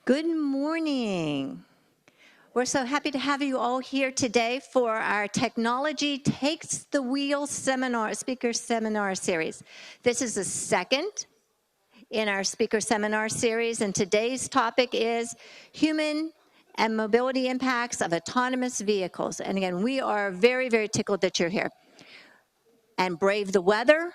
Good morning. We're so happy to have you all here today for our Technology Takes the Wheel speaker seminar series. This is the second in our speaker seminar series, and today's topic is human and mobility impacts of autonomous vehicles. And again, we are very, very tickled that you're here and brave the weather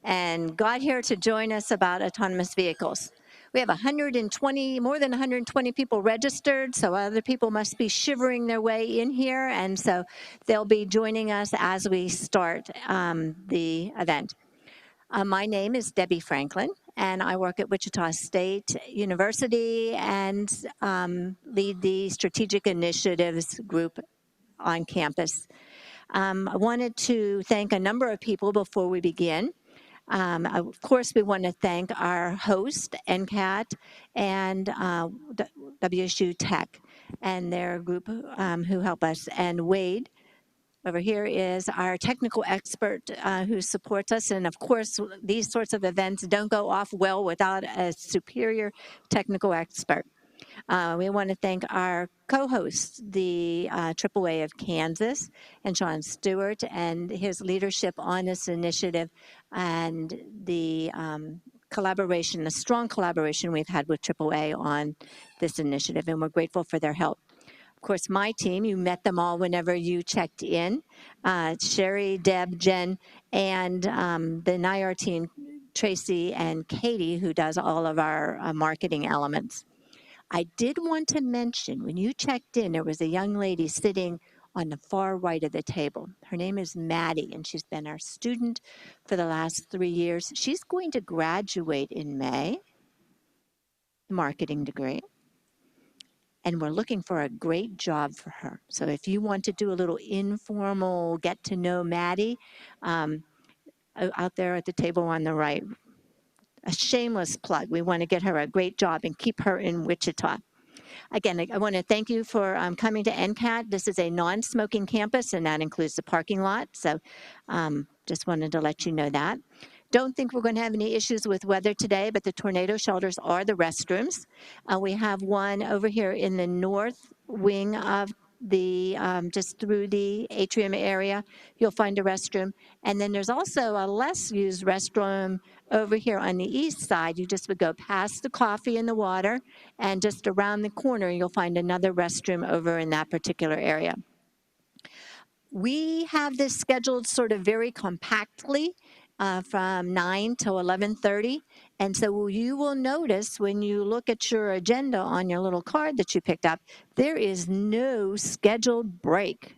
and got here to join us about autonomous vehicles. We have more than 120 people registered, so other people must be shivering their way in here, and so they'll be joining us as we start the event. My name is Debbie Franklin, and I work at Wichita State University and lead the Strategic Initiatives group on campus. I wanted to thank a number of people before we begin. Of course, we want to thank our host, NCAT, and WSU Tech and their group who help us. And Wade over here is our technical expert who supports us. And of course, these sorts of events don't go off well without a superior technical expert. We want to thank our co-host, the AAA of Kansas, and Sean Stewart, and his leadership on this initiative, and the collaboration, the strong collaboration we've had with AAA on this initiative, and we're grateful for their help. Of course, my team, you met them all whenever you checked in. Sherry, Deb, Jen, and the NIR team, Tracy and Katie, who does all of our marketing elements. I did want to mention, when you checked in, there was a young lady sitting on the far right of the table. Her name is Maddie, and she's been our student for the last 3 years. She's going to graduate in May, marketing degree, and we're looking for a great job for her. So if you want to do a little informal get to know Maddie, out there at the table on the right, a shameless plug. We want to get her a great job and keep her in Wichita. Again, I want to thank you for coming to NCAT. This is a non-smoking campus, and that includes the parking lot. So just wanted to let you know that. Don't think we're going to have any issues with weather today, but the tornado shelters are the restrooms. We have one over here in the north wing of the just through the atrium area. You'll find a restroom. And then there's also a less used restroom over here on the east side. You just would go past the coffee and the water, and just around the corner, you'll find another restroom over in that particular area. We have this scheduled sort of very compactly from 9 to 11:30. And so you will notice when you look at your agenda on your little card that you picked up, there is no scheduled break.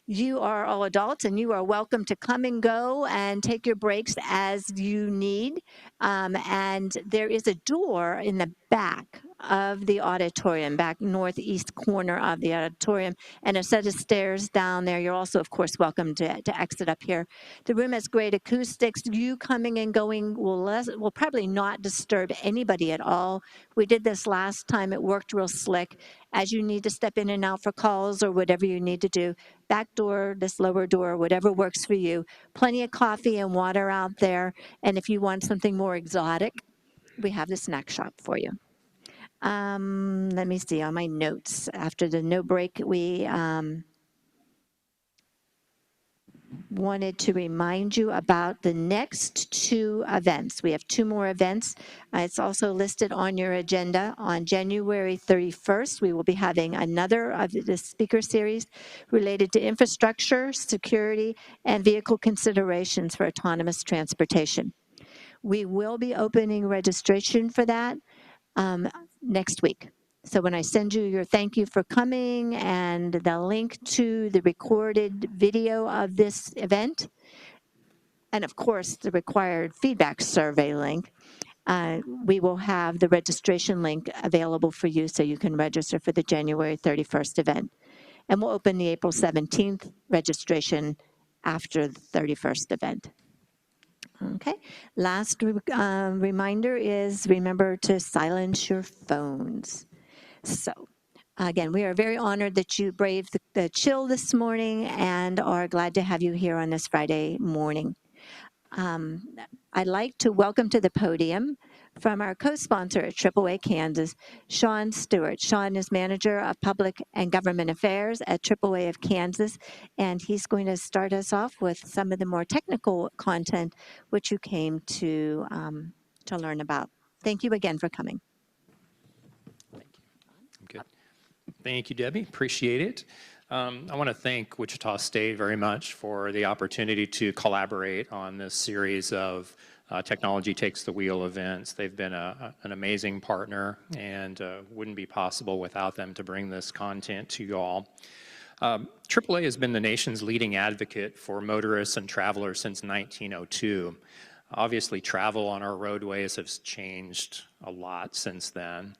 You are all adults, and you are welcome to come and go and take your breaks as you need. And there is a door in the back of the auditorium, back northeast corner of the auditorium, and a set of stairs down there. You're also, of course, welcome to exit up here. The room has great acoustics. You coming and going will probably not disturb anybody at all. We did this last time. It worked real slick. As you need to step in and out for calls or whatever you need to do, back door, this lower door, whatever works for you. Plenty of coffee and water out there. And if you want something more exotic, we have the snack shop for you. Let me see on my notes. After the no break, we wanted to remind you about the next 2 events. We have 2 more events. It's also listed on your agenda. On January 31st, we will be having another of the speaker series related to infrastructure, security, and vehicle considerations for autonomous transportation. We will be opening registration for that next week. So when I send you your thank you for coming and the link to the recorded video of this event, and of course the required feedback survey link, we will have the registration link available for you so you can register for the January 31st event. And we'll open the April 17th registration after the 31st event. Okay, last reminder is remember to silence your phones. So again, we are very honored that you braved the chill this morning and are glad to have you here on this Friday morning. I'd like to welcome to the podium from our co-sponsor at AAA Kansas, Sean Stewart. Sean is Manager of Public and Government Affairs at AAA of Kansas, and he's going to start us off with some of the more technical content which you came to learn about. Thank you again for coming. Thank you. Good. Thank you, Debbie. Appreciate it. I want to thank Wichita State very much for the opportunity to collaborate on this series of Technology Takes the Wheel events. They've been an amazing partner, and wouldn't be possible without them to bring this content to you all. AAA has been the nation's leading advocate for motorists and travelers since 1902. Obviously, travel on our roadways has changed a lot since then.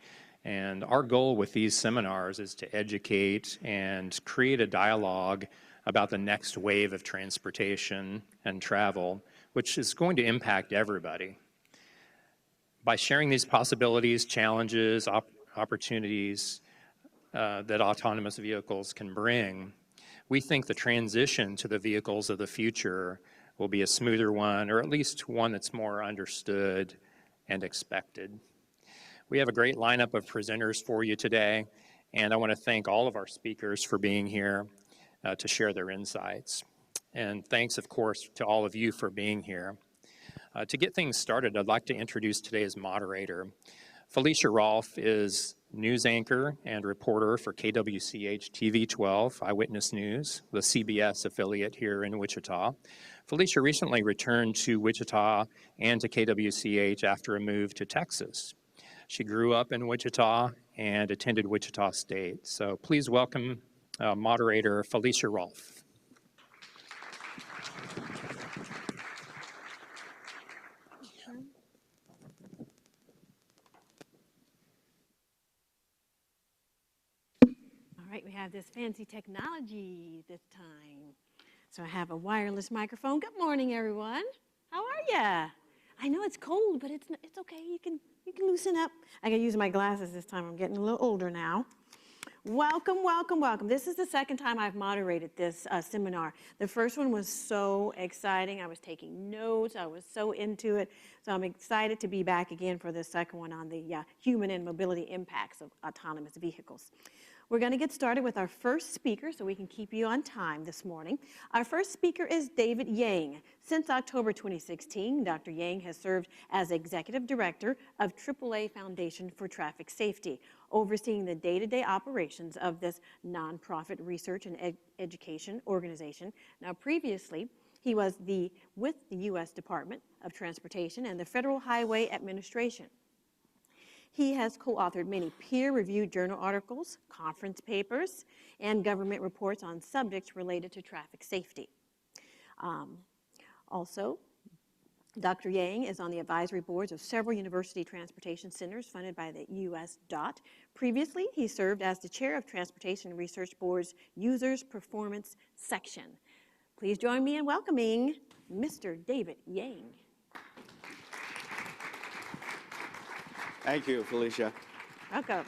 And our goal with these seminars is to educate and create a dialogue about the next wave of transportation and travel, which is going to impact everybody. By sharing these possibilities, challenges, opportunities that autonomous vehicles can bring, we think the transition to the vehicles of the future will be a smoother one, or at least one that's more understood and expected. We have a great lineup of presenters for you today, and I want to thank all of our speakers for being here to share their insights. And thanks, of course, to all of you for being here. To get things started, I'd like to introduce today's moderator. Felicia Rolfe is news anchor and reporter for KWCH TV 12 Eyewitness News, the CBS affiliate here in Wichita. Felicia recently returned to Wichita and to KWCH after a move to Texas. She grew up in Wichita and attended Wichita State. So please welcome moderator Felicia Rolfe. All right, we have this fancy technology this time. So I have a wireless microphone. Good morning, everyone. How are ya? I know it's cold, but it's okay. You can loosen up. I can use my glasses this time. I'm getting a little older now. Welcome, welcome, welcome. This is the second time I've moderated this seminar. The first one was so exciting. I was taking notes. I was so into it. So I'm excited to be back again for the second one on the human and mobility impacts of autonomous vehicles. We're going to get started with our first speaker so we can keep you on time this morning. Our first speaker is David Yang. Since October 2016, Dr. Yang has served as Executive Director of AAA Foundation for Traffic Safety, overseeing the day-to-day operations of this nonprofit research and education organization. Now, previously, he was with the U.S. Department of Transportation and the Federal Highway Administration. He has co-authored many peer-reviewed journal articles, conference papers, and government reports on subjects related to traffic safety. Also, Dr. Yang is on the advisory boards of several university transportation centers funded by the U.S. DOT. Previously, he served as the chair of Transportation Research Board's Users Performance Section. Please join me in welcoming Mr. David Yang. Thank you, Felicia. Welcome.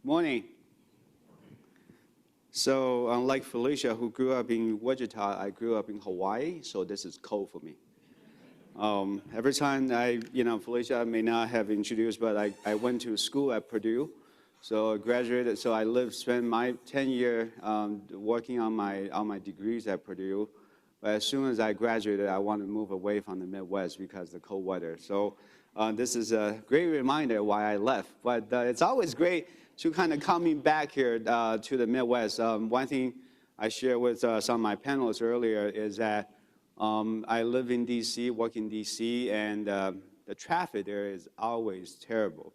Morning. So unlike Felicia, who grew up in Wichita, I grew up in Hawaii, so this is cold for me. Every time Felicia may not have introduced, but I went to school at Purdue. So I graduated, so I spent my 10 years working on my degrees at Purdue. But as soon as I graduated, I wanted to move away from the Midwest because of the cold weather. So this is a great reminder why I left. But it's always great to kind of coming back here to the Midwest. One thing I shared with some of my panelists earlier is that I live in D.C., work in D.C., and the traffic there is always terrible.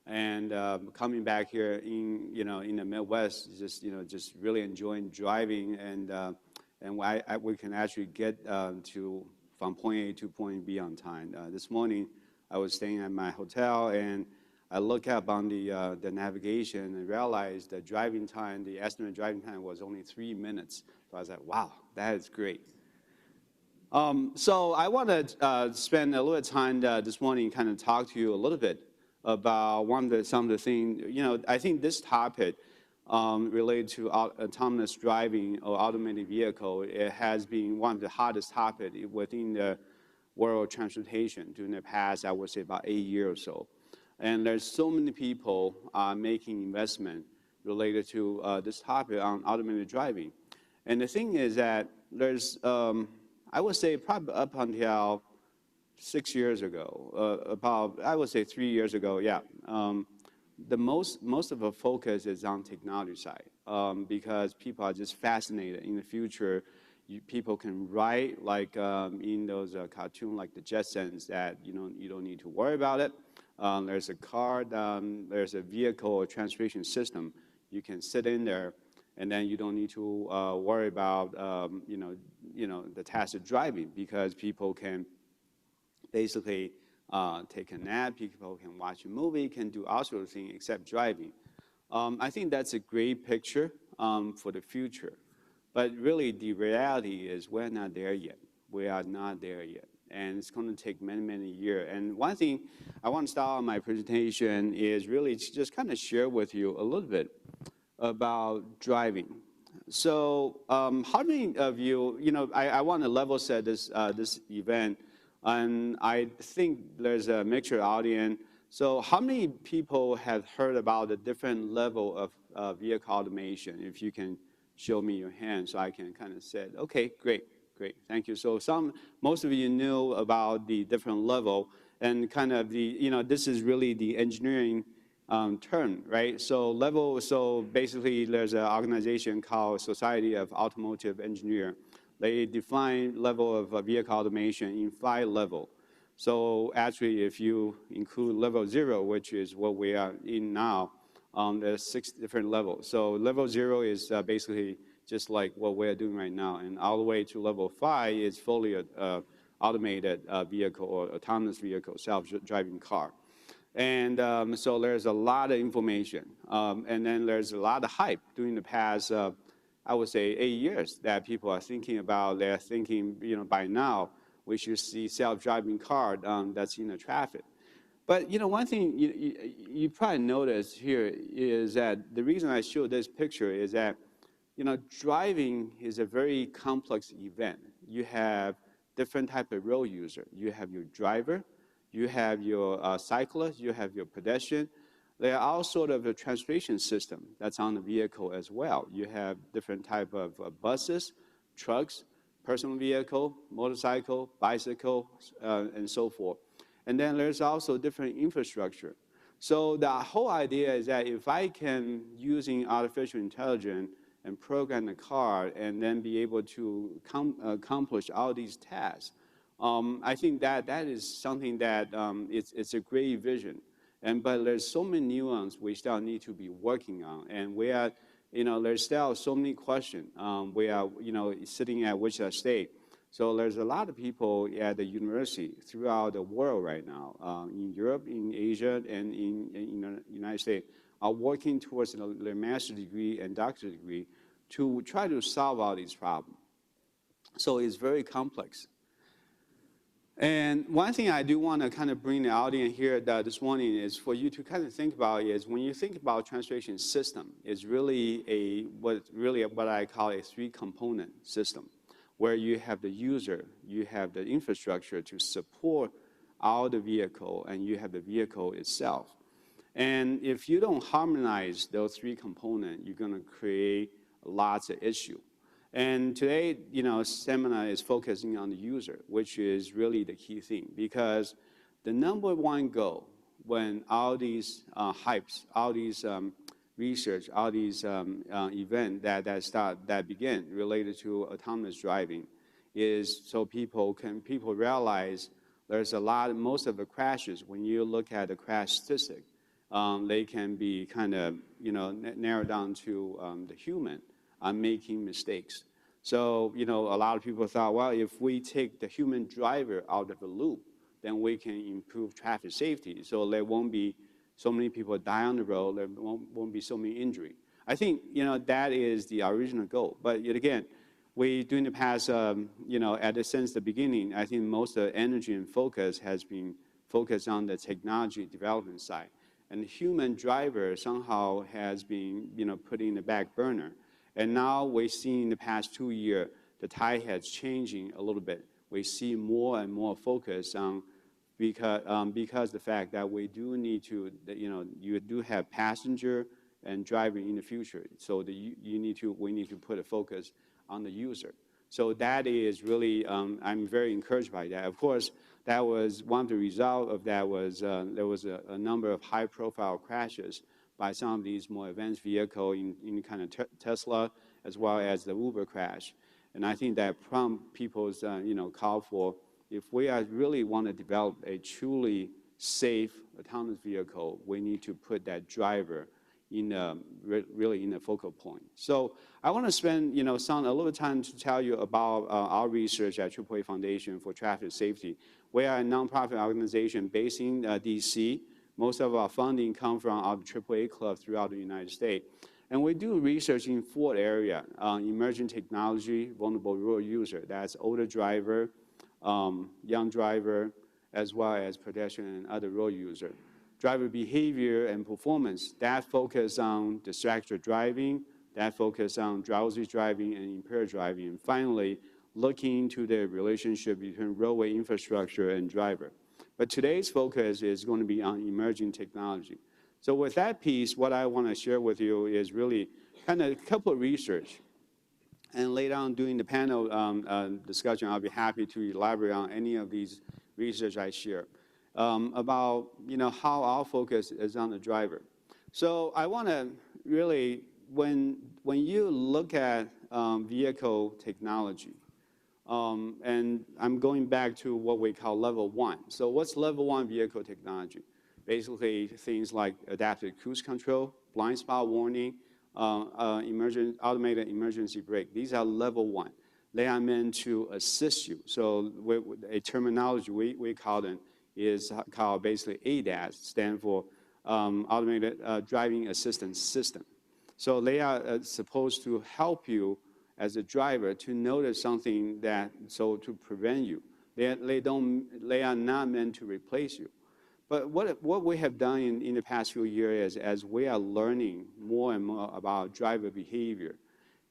And coming back here in the Midwest, just really enjoying driving and we can actually get from point A to point B on time. This morning, I was staying at my hotel, and I looked up on the navigation and realized the driving time, the estimated driving time was only 3 minutes. So I was like, wow, that is great. So I want to spend a little time this morning kind of talk to you a little bit about some of the things. I think this topic related to autonomous driving or automated vehicle, it has been one of the hottest topics within world transportation during the past, I would say about 8 years or so. And there's so many people making investment related to this topic on automated driving. And the thing is that there's, I would say probably up until 6 years ago, about, I would say 3 years ago, yeah. Most of the focus is on technology side because people are just fascinated. In the future, people can ride like in those cartoons like the Jetsons that you don't need to worry about it. There's a car, there's a vehicle or transportation system. You can sit in there, and then you don't need to worry about the task of driving because people can basically take a nap, people can watch a movie, can do all sorts of things except driving. I think that's a great picture for the future. But really, the reality is we're not there yet. We are not there yet. And it's going to take many, many years. And one thing I want to start on my presentation is really to just kind of share with you a little bit about driving. So how many of you, I want to level set this event. And I think there's a mixture audience. So how many people have heard about the different level of vehicle automation? If you can show me your hand so I can kind of say, okay, great, thank you. So most of you knew about the different level and kind of this is really the engineering term, right? So basically there's an organization called Society of Automotive Engineers. They define level of vehicle automation in 5 levels. So actually, if you include level 0, which is what we are in now, there's 6 different levels. So level 0 is basically just like what we're doing right now, and all the way to level 5 is fully automated vehicle or autonomous vehicle, self-driving car. And so there's a lot of information, and then there's a lot of hype during the past I would say 8 years that people are thinking about. They're thinking, by now we should see self-driving car that's in the traffic. But one thing you probably noticed here is that the reason I showed this picture is that driving is a very complex event. You have different type of road user. You have your driver, you have your cyclist, you have your pedestrian. There are all sort of a transportation system that's on the vehicle as well. You have different type of buses, trucks, personal vehicle, motorcycle, bicycle, and so forth. And then there's also different infrastructure. So the whole idea is that if I can, using artificial intelligence and program the car and then be able to accomplish all these tasks, I think that is something that it's a great vision. But there's so many nuances we still need to be working on, and we are, there's still so many questions. We are, sitting at Wichita State, so there's a lot of people at the university throughout the world right now, in Europe, in Asia, and in the United States, are working towards their master's degree and doctorate degree to try to solve all these problems. So it's very complex. And one thing I do want to kind of bring the audience here this morning is for you to kind of think about is when you think about transportation system, it's really what I call a 3-component system, where you have the user, you have the infrastructure to support all the vehicle, and you have the vehicle itself. And if you don't harmonize those 3 components, you're going to create lots of issues. And today, seminar is focusing on the user, which is really the key thing, because the number 1 goal when all these hypes, all these research, all these events that begin related to autonomous driving is so people realize there's most of the crashes, when you look at the crash statistic, they can be kind of narrowed down to the human making mistakes. So, a lot of people thought, well, if we take the human driver out of the loop, then we can improve traffic safety. So there won't be so many people die on the road, there won't be so many injuries. I think, that is the original goal. But yet again, during the past, since the beginning, I think most of the energy and focus has been focused on the technology development side. And the human driver somehow has been, put in the back burner. And now we're seeing in the past 2 years, the tide has changing a little bit. we see more and more focus on because the fact that we do need to, you do have passenger and driver in the future. So we need to put a focus on the user. So that is really, I'm very encouraged by that. Of course, that was one of the results of that was there was a number of high-profile crashes by some of these more advanced vehicles in kind of Tesla, as well as the Uber crash. And I think that prompt people's, call for, if we really want to develop a truly safe autonomous vehicle, we need to put that driver really in a focal point. So I want to spend, a little time to tell you about our research at AAA Foundation for Traffic Safety. We are a nonprofit organization based in DC. Most of our funding comes from our AAA club throughout the United States. And we do research in 4 areas: emerging technology, vulnerable rural user, that's older driver, young driver, as well as pedestrian and other road user. Driver behavior and performance, that focus on distracted driving, that focus on drowsy driving and impaired driving. And finally, looking into the relationship between roadway infrastructure and driver. But today's focus is going to be on emerging technology. So with that piece, what I want to share with you is really kind of a couple of research. And later on during the panel discussion, I'll be happy to elaborate on any of these research I share about how our focus is on the driver. So I want to really, when you look at vehicle technology, and I'm going back to what we call level 1. So what's level 1 vehicle technology? Basically things like adaptive cruise control, blind spot warning, automated emergency brake. These are level 1. They are meant to assist you. So a terminology we call them is called basically ADAS, stand for automated driving assistance system. So they are supposed to help you as a driver to notice something to prevent you. They are not meant to replace you. But what we have done in the past few years as we are learning more and more about driver behavior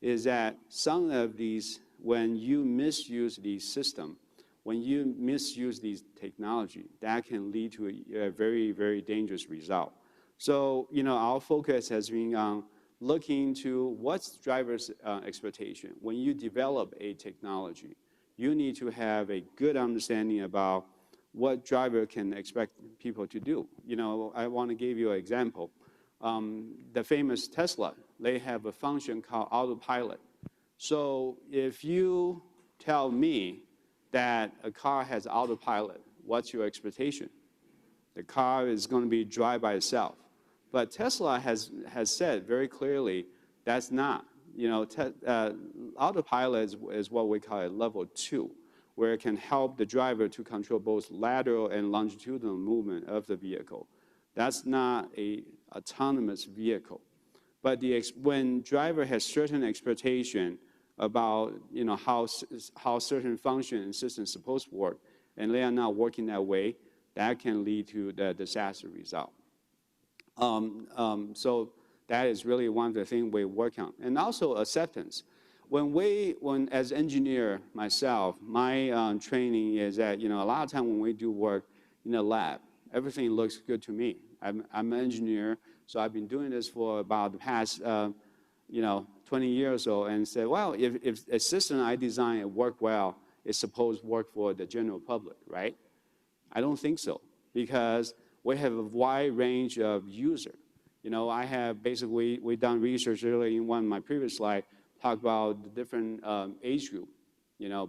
is that some of these, when you misuse these systems, when you misuse these technology, that can lead to a very, very dangerous result. So, our focus has been on looking into what's driver's expectation. When you develop a technology, you need to have a good understanding about what driver can expect people to do. I want to give you an example. The famous Tesla, they have a function called autopilot. So if you tell me that a car has autopilot, what's your expectation? The car is going to be drive by itself. But Tesla has said very clearly that's not. Autopilot is what we call a level 2, where it can help the driver to control both lateral and longitudinal movement of the vehicle. That's not an autonomous vehicle. But when driver has certain expectation about how certain function and systems supposed to work, and they are not working that way, that can lead to the disaster result. So that is really one of the things we work on. And also acceptance. When as engineer myself, my training is that, a lot of time when we do work in a lab, everything looks good to me. I'm an engineer, so I've been doing this for about the past, 20 years or so, and say, well, if a system I design and work well, it's supposed to work for the general public, right? I don't think so, because we have a wide range of user. I have basically, we've done research earlier in one of my previous slides, talk about the different age group,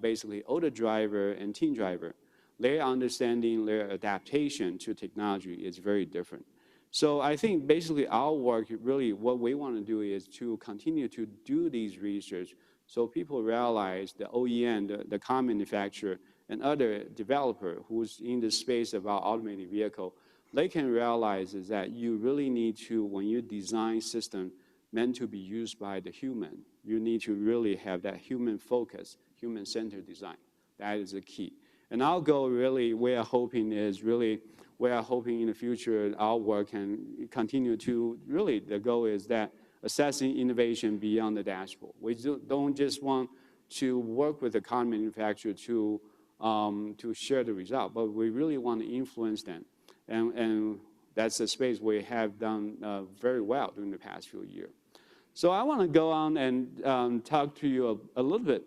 basically older driver and teen driver. Their understanding, their adaptation to technology is very different. So I think basically our work, really what we want to do is to continue to do these research so people realize the OEM, the car manufacturer, and other developer who's in the space of our automated vehicle, they can realize is that you really need to, when you design system meant to be used by the human, you need to really have that human focus, human-centered design. That is the key. And our goal really, we are hoping in the future our work can continue to, really the goal is that assessing innovation beyond the dashboard. We don't just want to work with the car manufacturer to to share the result, but we really want to influence them. And that's a space we have done very well during the past few years. So I want to go on and talk to you a little bit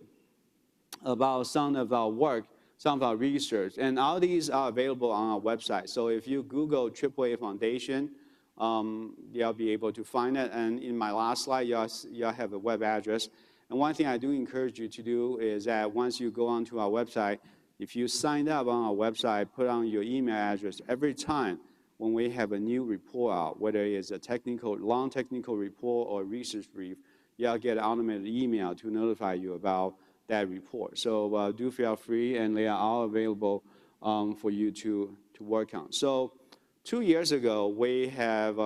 about some of our work, some of our research. And all these are available on our website. So if you Google AAA Foundation, you'll be able to find it. And in my last slide, you'll have a web address. And one thing I do encourage you to do is that once you go onto our website, if you sign up on our website, put on your email address every time when we have a new report out, whether it's a long technical report or research brief, you'll get an automated email to notify you about that report. So do feel free, and they are all available for you to work on. So 2 years ago, we gave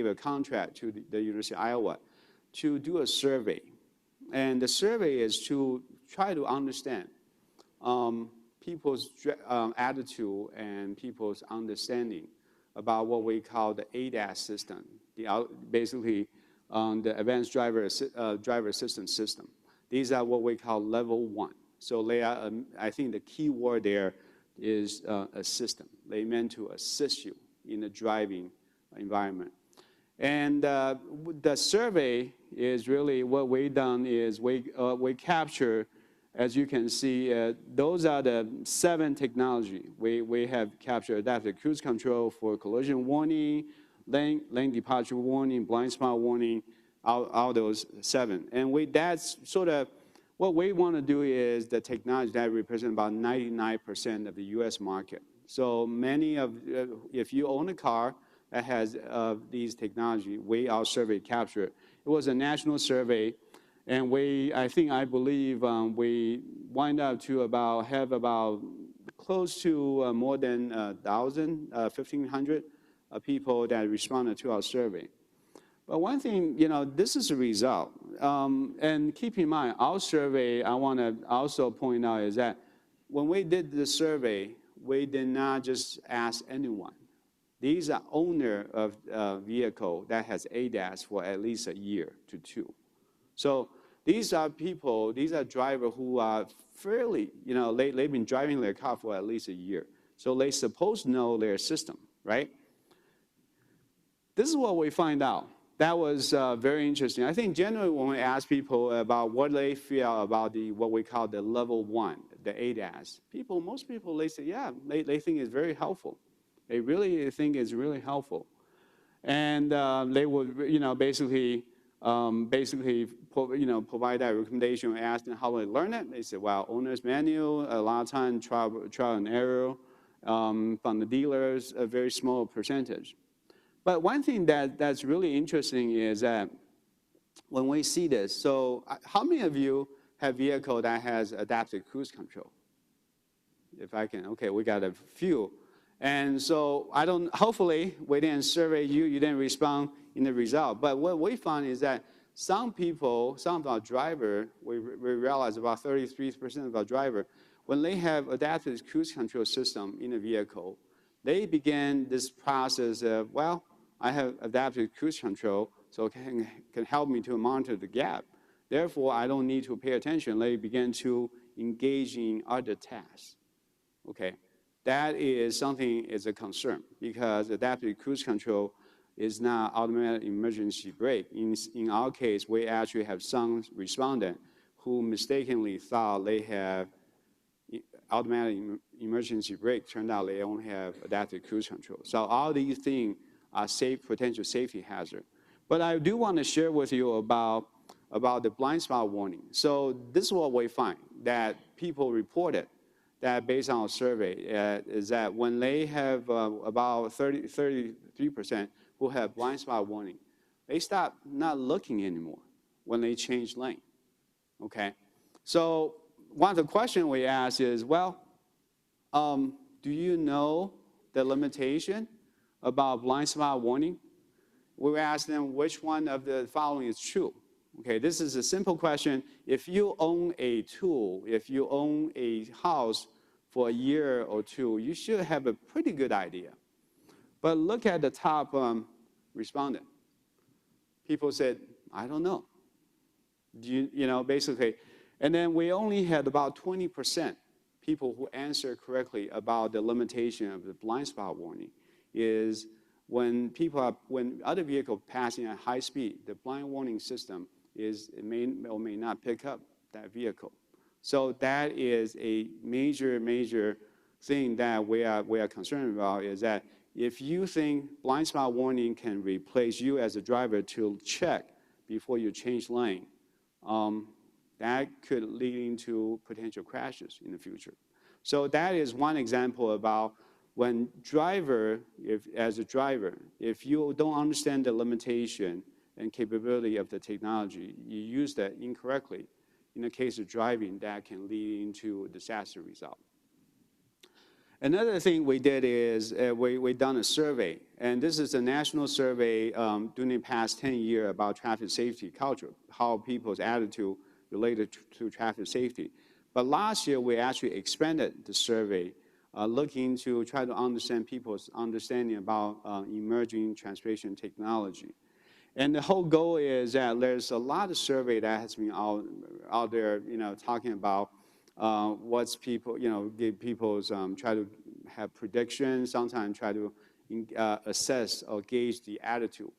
a contract to the University of Iowa to do a survey. And the survey is to try to understand people's attitude and people's understanding about what we call the ADAS system, basically the Advanced Driver Assistance System. These are what we call level 1. So they are, I think the key word there is a system. They meant to assist you in the driving environment. And the survey is really what we've done is we capture, as you can see, those are the 7 technology. We have captured adaptive cruise control for collision warning, lane departure warning, blind spot warning, all those 7. And that's sort of what we want to do is the technology that represents about 99% of the U.S. market. So many of, if you own a car that has these technology, our survey captured. It was a national survey, and I believe we wind up to have about close to more than 1,000, 1,500 people that responded to our survey. But one thing, this is a result. And keep in mind, our survey, I want to also point out is that when we did the survey, we did not just ask anyone. These are owner of a vehicle that has ADAS for at least a year to 2. So these are people, these are drivers who are fairly, they've been driving their car for at least a year. So they supposed to know their system, right? This is what we find out. That was very interesting. I think generally when we ask people about what they feel about what we call the level 1, the ADAS, most people, they say, yeah, they think it's very helpful. They really think it's really helpful. And they would, basically provide that recommendation. Ask them how they learn it. They say, well, owner's manual, a lot of times trial and error from the dealers, a very small percentage. But one thing that's really interesting is that when we see this, so how many of you have vehicle that has adaptive cruise control? If I can, okay, we got a few. And so hopefully we didn't survey you didn't respond in the result. But what we found is that some of our drivers, we realized about 33% of our drivers, when they have adaptive cruise control system in a vehicle, they began this process of, well, I have adaptive cruise control, so it can help me to monitor the gap. Therefore, I don't need to pay attention. They begin to engage in other tasks, okay? That is something is a concern because adaptive cruise control is not automatic emergency brake. In our case, we actually have some respondent who mistakenly thought they have automatic emergency brake. Turned out they only have adaptive cruise control. So all these things are potential safety hazard. But I do want to share with you about the blind spot warning. So this is what we find, that people reported that based on our survey is that when they have about 33% who have blind spot warning, they stop not looking anymore when they change lane, okay? So one of the questions we ask is, well, do you know the limitation about blind spot warning? We ask them which one of the following is true. Okay, this is a simple question. If you own a tool, if you own a house for a year or 2, you should have a pretty good idea. But look at the top respondent. People said, I don't know. Basically. And then we only had about 20% people who answer correctly about the limitation of the blind spot warning is when other vehicles passing at high speed, the blind warning system may or may not pick up that vehicle. So that is a major thing that we are concerned about, is that if you think blind spot warning can replace you as a driver to check before you change lane, that could lead into potential crashes in the future. So that is one example about when as a driver, if you don't understand the limitation and capability of the technology, you use that incorrectly. In the case of driving, that can lead into a disaster result. Another thing we did is we done a survey, and this is a national survey during the past 10 years about traffic safety culture, how people's attitude related to traffic safety. But last year, we actually expanded the survey, looking to try to understand people's understanding about emerging transportation technology. And the whole goal is that there's a lot of survey that has been out there, talking about what's people, give people's, try to have predictions, sometimes try to assess or gauge the attitude.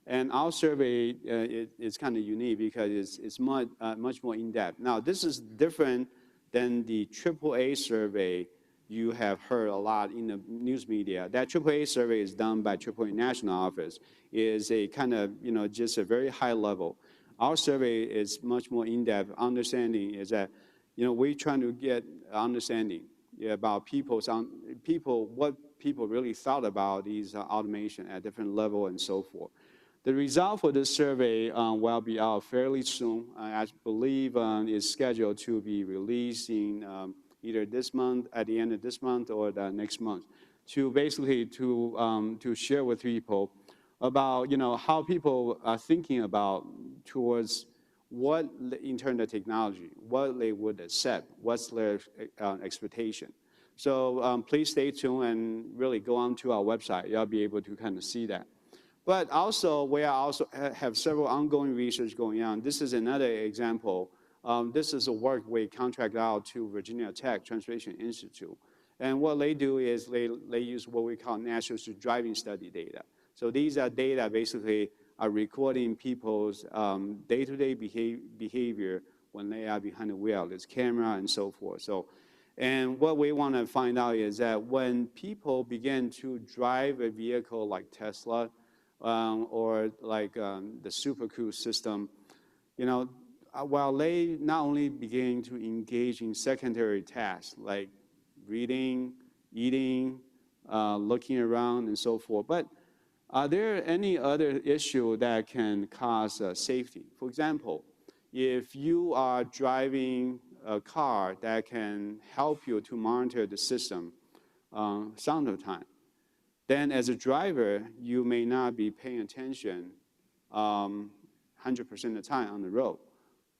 And our survey is kind of unique because it's much more in-depth. Now, this is different than the AAA survey you have heard a lot in the news media. That AAA survey is done by AAA National Office, is a kind of, just a very high level. Our survey is much more in-depth. Understanding is that, we're trying to get understanding about what people really thought about these automation at different level and so forth. The result for this survey will be out fairly soon. I believe is scheduled to be released in either this month, at the end of this month, or the next month, to basically to share with people about how people are thinking about towards what in terms of technology, what they would accept, what's their expectation. So please stay tuned and really go on to our website. You'll be able to kind of see that. But also, we have several ongoing research going on. This is another example. This is a work we contract out to Virginia Tech Transportation Institute. And what they do is they use what we call natural driving study data. So these are data basically are recording people's day-to-day behavior when they are behind the wheel. There's camera and so forth. And what we want to find out is that when people begin to drive a vehicle like Tesla, or like the Super Cruise system, while they not only begin to engage in secondary tasks like reading, eating, looking around, and so forth, but are there any other issue that can cause safety? For example, if you are driving a car that can help you to monitor the system some of the time, then as a driver, you may not be paying attention 100% of the time on the road.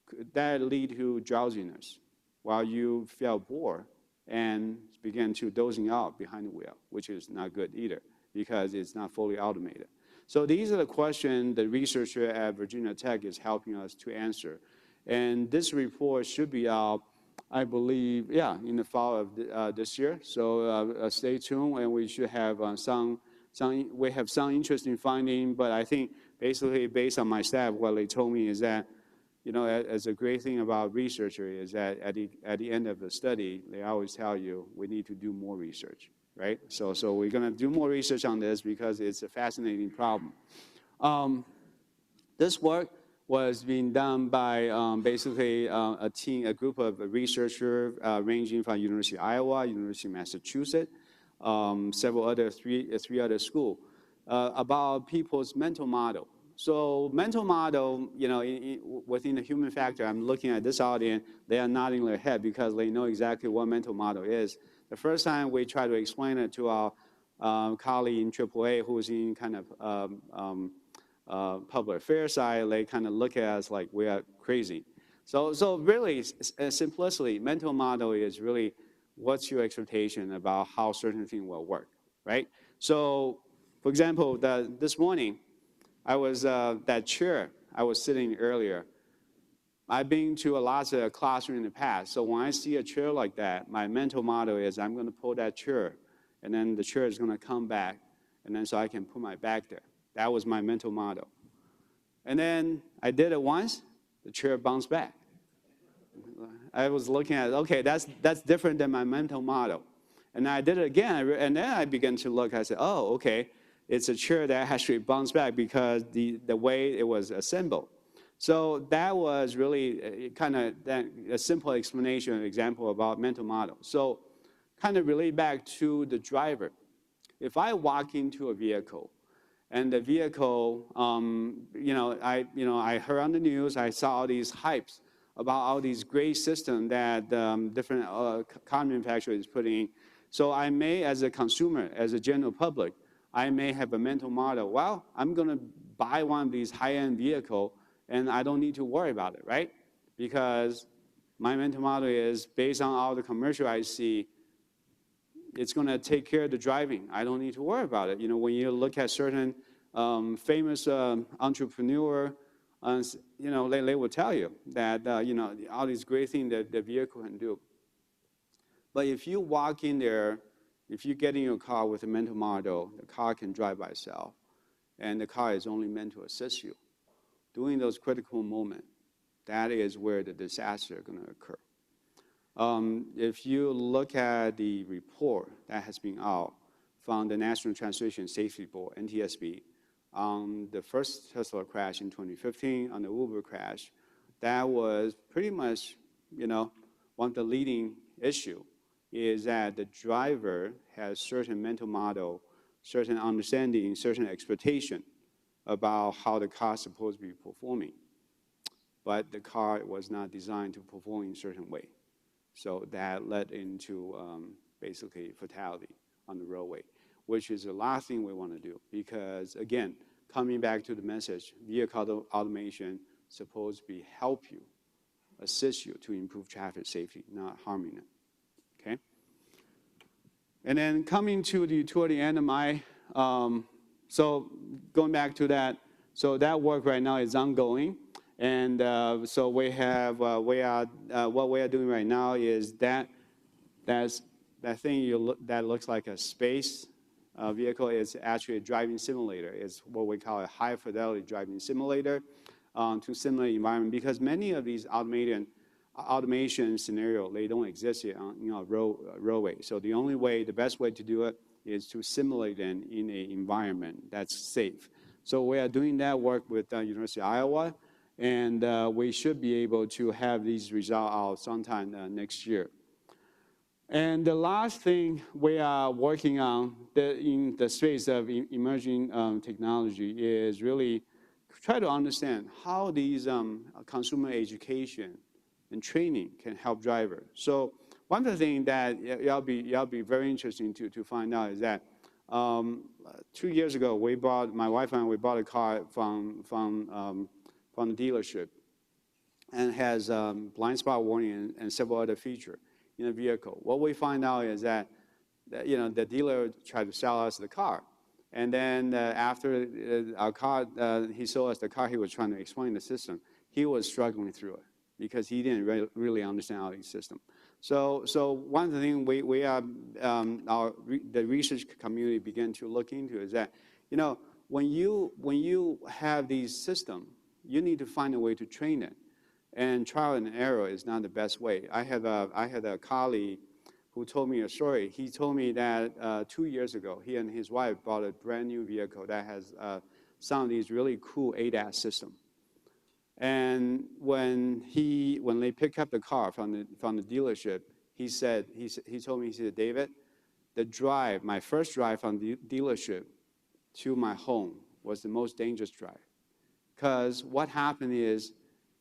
Could that lead to drowsiness while you feel bored and begin to dozing out behind the wheel, which is not good either because it's not fully automated. So these are the questions the researcher at Virginia Tech is helping us to answer. And this report should be out, I believe, in the fall of this year. So stay tuned, and we should have some interesting finding. But I think basically, based on my staff, what they told me is that, as a great thing about researcher is that at the end of the study, they always tell you we need to do more research, right? So we're going to do more research on this because it's a fascinating problem. This work was being done by basically a group of researchers ranging from University of Iowa, University of Massachusetts, three other schools, about people's mental model. So mental model, within the human factor, I'm looking at this audience, they are nodding their head because they know exactly what mental model is. The first time we try to explain it to our colleague in AAA who's in kind of public affairs side, they kind of look at us like we are crazy. So really, simplicity, mental model is really what's your expectation about how certain thing will work, right? So, for example, this morning, I was that chair I was sitting earlier. I've been to a lot of classrooms in the past. So when I see a chair like that, my mental model is I'm going to pull that chair, and then the chair is going to come back, and then so I can put my back there. That was my mental model. And then I did it once, the chair bounced back. I was looking at, okay, that's different than my mental model. And I did it again, and then I began to look, I said, oh, okay, it's a chair that actually bounced back because the way it was assembled. So that was really kind of a simple explanation, example about mental model. So kind of relate back to the driver. If I walk into a vehicle, and the vehicle, I heard on the news, I saw all these hypes about all these great systems that different car manufacturers putting in. So I may, as a consumer, as a general public, I may have a mental model. Well, I'm going to buy one of these high-end vehicles, and I don't need to worry about it, right? Because my mental model is based on all the commercial I see, it's going to take care of the driving. I don't need to worry about it. You know, when you look at certain famous entrepreneur, they will tell you that, all these great things that the vehicle can do. But if you walk in there, if you get in your car with a mental model, the car can drive by itself, and the car is only meant to assist you. During those critical moments, that is where the disaster is going to occur. If you look at the report that has been out from the National Transportation Safety Board, NTSB, on the first Tesla crash in 2015, on the Uber crash, that was pretty much, one of the leading issue is that the driver has certain mental model, certain understanding, certain expectation about how the car is supposed to be performing. But the car was not designed to perform in a certain way. So that led into basically fatality on the roadway, which is the last thing we want to do. Because again, coming back to the message, vehicle automation is supposed to help you, assist you to improve traffic safety, not harming it. Okay? And then coming toward the end of my, so going back to that, so that work right now is ongoing. And so we have, what we are doing right now is that thing that looks like a space vehicle is actually a driving simulator. It's what we call a high fidelity driving simulator to simulate environment, because many of these automation scenario, they don't exist yet on roadway. So the best way to do it is to simulate them in an environment that's safe. So we are doing that work with University of Iowa. And we should be able to have these results out sometime next year. And the last thing we are working on in the space of emerging technology is really try to understand how these consumer education and training can help drivers. So one of the things that y'all be very interesting to find out is that 2 years ago, my wife and I, we bought a car from the dealership, and has blind spot warning and several other features in the vehicle. What we find out is that the dealer tried to sell us the car, and then after our car, he sold us the car. He was trying to explain the system. He was struggling through it because he didn't really understand all these systems. So one of the things we are the research community began to look into is that when you have these systems, you need to find a way to train it. And trial and error is not the best way. I had a colleague who told me a story. He told me that 2 years ago, he and his wife bought a brand new vehicle that has some of these really cool ADAS system. And when they picked up the car from the dealership, he told me, he said, David, my first drive from the dealership to my home was the most dangerous drive. Because what happened is,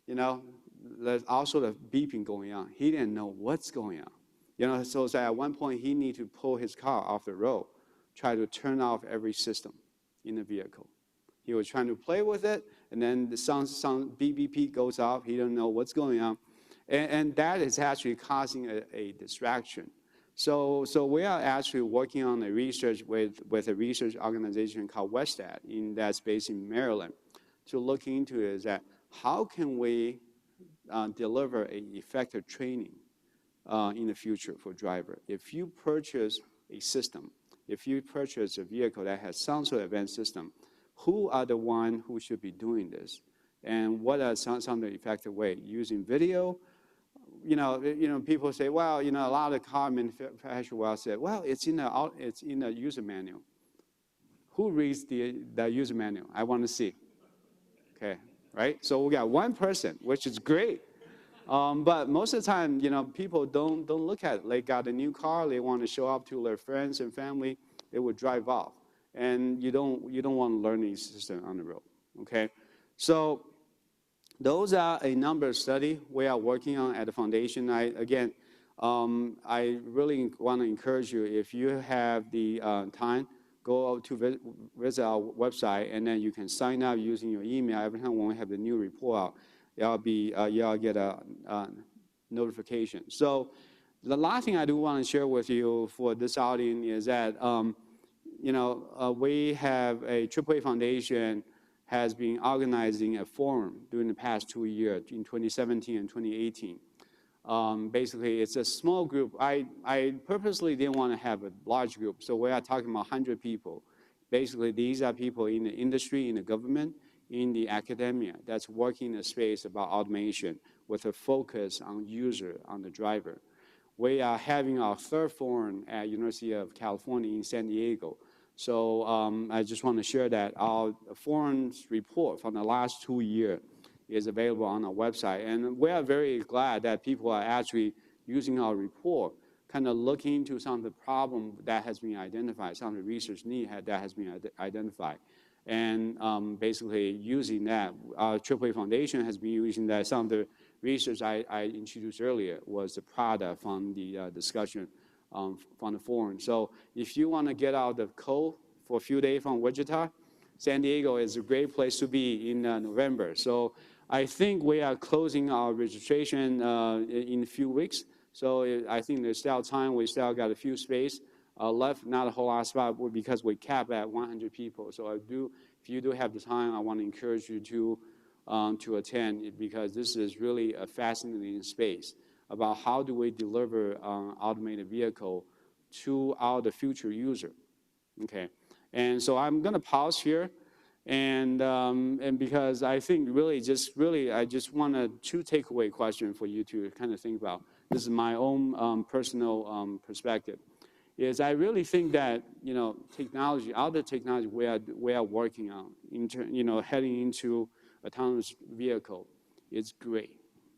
there's also the beeping going on. He didn't know what's going on. So at one point he needed to pull his car off the road, try to turn off every system in the vehicle. He was trying to play with it, and then the sound beep beep beep goes off. He don't know what's going on, and that is actually causing a distraction. So we are actually working on a research with a research organization called WestStat that's based in Maryland, to look into is that how can we deliver a effective training in the future for driver. If you purchase a system, if you purchase a vehicle that has some sort of advanced system, who are the one who should be doing this? And what are some of the effective way? Using video? People say, well, a lot of car manufacturers will say, well, it's in the user manual. Who reads the user manual? I want to see. Okay, right? So we got one person, which is great. But most of the time, people don't look at it. They got a new car, they want to show off to their friends and family, they would drive off. And you don't want to learn these systems on the road, okay? So those are a number of studies we are working on at the foundation. I really want to encourage you, if you have the time, go to visit our website, and then you can sign up using your email. Every time when we have the new report out, y'all get a notification. So the last thing I do want to share with you for this audience is that, we have a AAA Foundation has been organizing a forum during the past 2 years, in 2017 and 2018. Basically, it's a small group. I purposely didn't want to have a large group, so we are talking about 100 people. Basically, these are people in the industry, in the government, in the academia that's working in a space about automation with a focus on user, on the driver. We are having our third forum at University of California in San Diego. So I just want to share that our forum's report from the last 2 years is available on our website. And we are very glad that people are actually using our report, kind of looking into some of the problem that has been identified, some of the research need that has been identified. And basically using that, our AAA Foundation has been using that. Some of the research I introduced earlier was the product from the discussion from the forum. So if you want to get out the cold for a few days from Wichita, San Diego is a great place to be in November. So I think we are closing our registration in a few weeks. So I think there's still time. We still got a few space left, not a whole lot of spot, because we cap at 100 people. So if you do have the time, I want to encourage you to attend, because this is really a fascinating space about how do we deliver automated vehicle to the future user, okay? And so I'm going to pause here, and because I think I just want two takeaway questions for you to kind of think about. This is my own personal perspective. Is I really think that technology, all the technology we are working on, heading into autonomous vehicle, is great.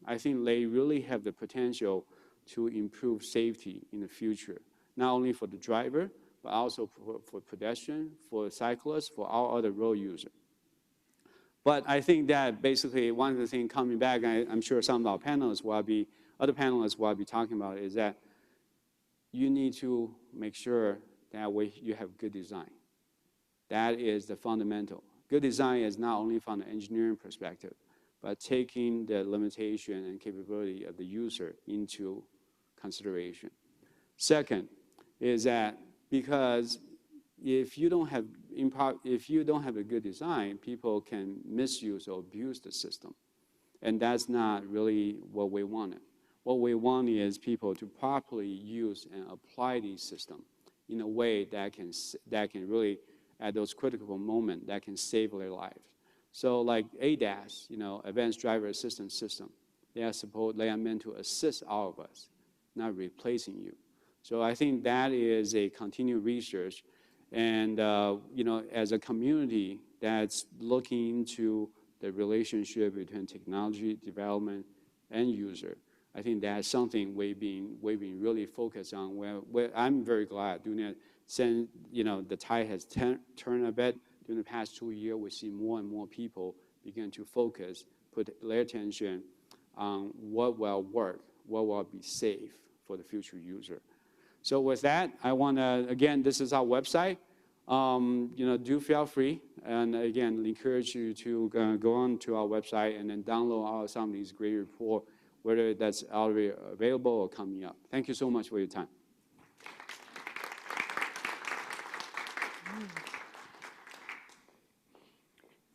I think they really have the potential to improve safety in the future, not only for the driver, but also for pedestrian, for cyclists, for all other road users. But I think that basically one of the things coming back, I'm sure some of our other panelists will be talking about, is that you need to make sure that you have good design. That is the fundamental. Good design is not only from the engineering perspective, but taking the limitation and capability of the user into consideration. Second is that because if you don't have a good design, people can misuse or abuse the system. And that's not really what we wanted. What we want is people to properly use and apply these systems in a way that can really, at those critical moments, that can save their lives. So like ADAS, Advanced Driver Assistance System, they are meant to assist all of us, not replacing you. So I think that is a continued research. And, as a community that's looking into the relationship between technology development and user, I think that's something we've been really focused on. Where I'm very glad doing it since, the tide has turned a bit. During the past 2 years, we see more and more people begin to focus, put their attention on what will work, what will be safe for the future user. So with that, I want to, again, this is our website. Do feel free, and again, encourage you to go on to our website and then download some of these great reports, whether that's already available or coming up. Thank you so much for your time.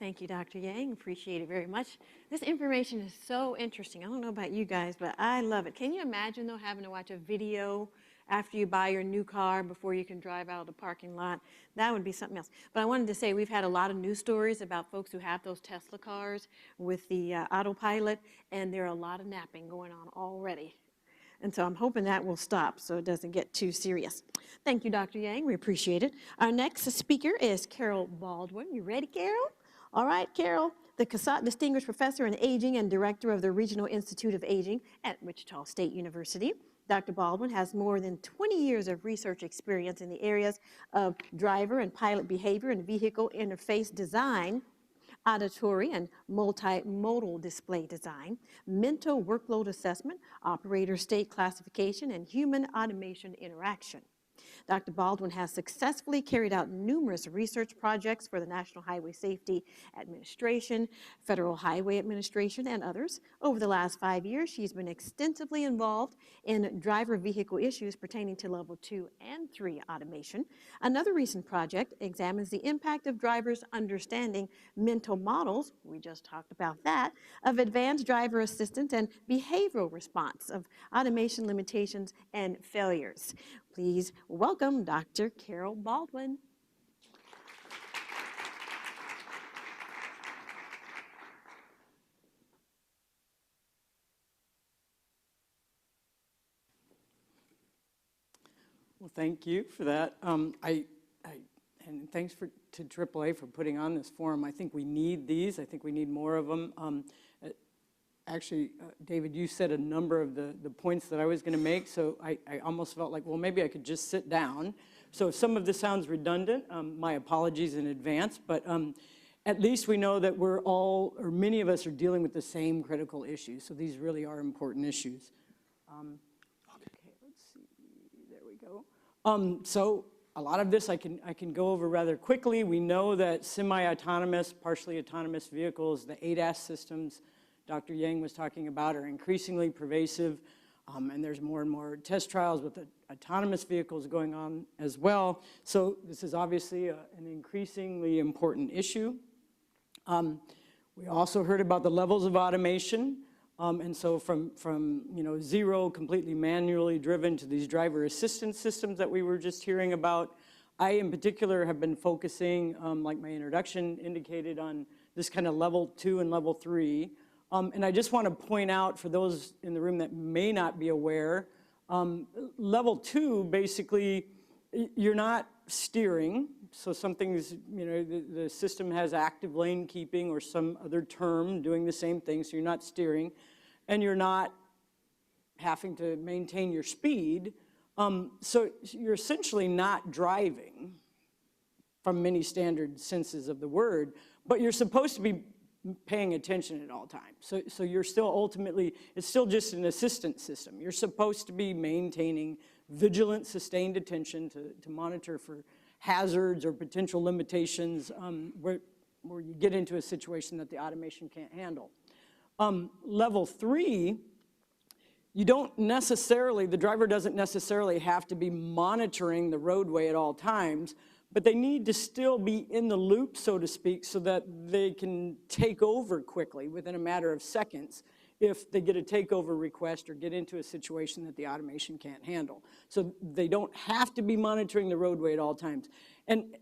Thank you, Dr. Yang. Appreciate it very much. This information is so interesting. I don't know about you guys, but I love it. Can you imagine, though, having to watch a video after you buy your new car before you can drive out of the parking lot? That would be something else. But I wanted to say we've had a lot of news stories about folks who have those Tesla cars with the autopilot, and there are a lot of napping going on already. And so I'm hoping that will stop so it doesn't get too serious. Thank you, Dr. Yang. We appreciate it. Our next speaker is Carol Baldwin. You ready, Carol? All right, Carol, the Cassatt Distinguished Professor in Aging and Director of the Regional Institute of Aging at Wichita State University. Dr. Baldwin has more than 20 years of research experience in the areas of driver and pilot behavior and vehicle interface design, auditory and multimodal display design, mental workload assessment, operator state classification, and human automation interaction. Dr. Baldwin has successfully carried out numerous research projects for the National Highway Safety Administration, Federal Highway Administration, and others. Over the last 5 years, she's been extensively involved in driver vehicle issues pertaining to level 2 and 3 automation. Another recent project examines the impact of drivers understanding mental models, we just talked about that, of advanced driver assistance and behavioral response of automation limitations and failures. Please welcome Dr. Carol Baldwin. Well, thank you for that. And thanks to AAA for putting on this forum. I think we need these. I think we need more of them. Actually, David, you said a number of the points that I was going to make, so I almost felt like, well, maybe I could just sit down. So if some of this sounds redundant, my apologies in advance, but at least we know that we're all, or many of us are dealing with the same critical issues, so these really are important issues. Okay, let's see, there we go. So a lot of this I can go over rather quickly. We know that semi-autonomous, partially autonomous vehicles, the ADAS systems Dr. Yang was talking about, are increasingly pervasive, and there's more and more test trials with the autonomous vehicles going on as well. So this is obviously an increasingly important issue. We also heard about the levels of automation, and so from zero, completely manually driven, to these driver assistance systems that we were just hearing about. I, in particular, have been focusing, like my introduction indicated, on this kind of level 2 and level 3. And I just want to point out, for those in the room that may not be aware, level 2, basically, you're not steering. So something's, the system has active lane keeping or some other term doing the same thing, so you're not steering. And you're not having to maintain your speed. So you're essentially not driving from many standard senses of the word, but you're supposed to be paying attention at all times. So you're still ultimately, it's still just an assistance system. You're supposed to be maintaining vigilant, sustained attention to monitor for hazards or potential limitations where you get into a situation that the automation can't handle. Level 3, you don't necessarily, the driver doesn't necessarily have to be monitoring the roadway at all times, but they need to still be in the loop, so to speak, so that they can take over quickly within a matter of seconds if they get a takeover request or get into a situation that the automation can't handle. So they don't have to be monitoring the roadway at all times. And